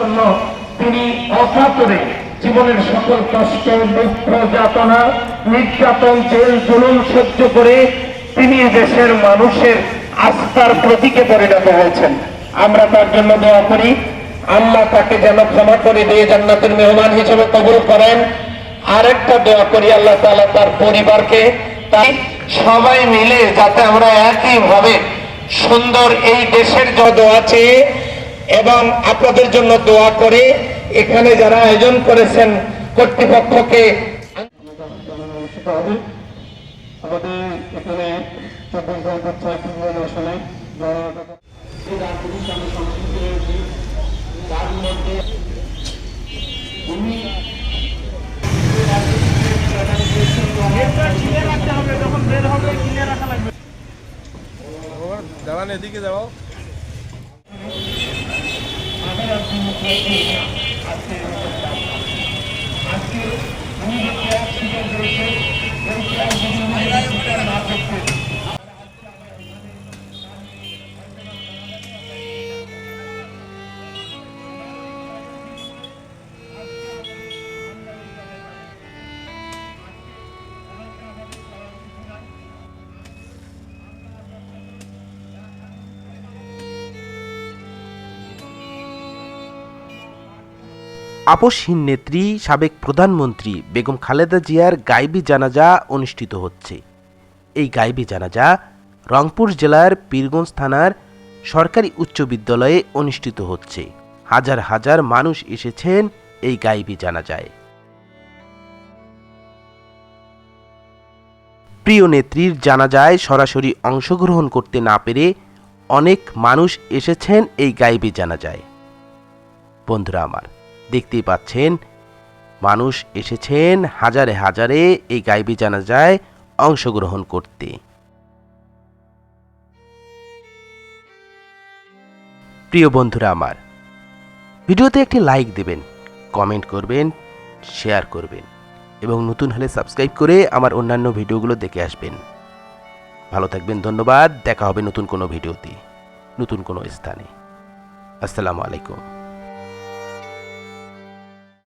জন্য তিনি অকাতরে জীবনের সকল কষ্ট, দুঃখ, যাতনা, নির্যাতন, জেল জুলুম সহ্য করে তিনি দেশের মানুষের আস্থার প্রতীকে পরিণত হয়েছেন। আমরা তার জন্য দোয়া করি, আল্লাহ তাকে যেন ক্ষমা করে দিয়ে জান্নাতের মেহমান হিসেবে কবুল করেন। আরেকটা দোয়া করি, আল্লাহ তাআলা তার পরিবারকে, তাই সবাই মিলে যাতে আমরা একইভাবে সুন্দর এই দেশের দোয়া চেয়ে এবং আপনাদের জন্য দোয়া করে এখানে যারা আয়োজন করেছেন কর্তৃপক্ষকে আমাদের এখানে 24 ঘন্টা 6 আসলে সংস্কৃতি রয়েছে, তার মধ্যে দাঁড়ান, এদিকে যাও। আপসহীন নেত্রী সাবেক প্রধানমন্ত্রী বেগম খালেদা জিয়ার গায়বী জানাজা অনুষ্ঠিত হচ্ছে। এই গায়বী জানাজা রংপুর জেলার পীরগঞ্জ থানার সরকারি উচ্চ বিদ্যালয়ে অনুষ্ঠিত হচ্ছে। হাজার হাজার মানুষ এসেছেন এই গায়বী জানাজায়। প্রিয় নেত্রীর জানাজায় সরাসরি অংশগ্রহণ করতে না পেরে অনেক মানুষ এসেছেন এই গায়বী জানাজায়। বন্ধুরা আমার, দেখতেই পাচ্ছেন মানুষ এসেছেন হাজারে হাজারে এই গায়বী জানাজায় অংশগ্রহণ করতে। প্রিয় বন্ধুরা আমার, ভিডিওতে একটি লাইক দেবেন, কমেন্ট করবেন, শেয়ার করবেন এবং নতুন হলে সাবস্ক্রাইব করে আমার অন্যান্য ভিডিওগুলো দেখে আসবেন। ভালো থাকবেন, ধন্যবাদ। দেখা হবে নতুন কোনো ভিডিওতে, নতুন কোনো স্থানে। আসসালামু আলাইকুম।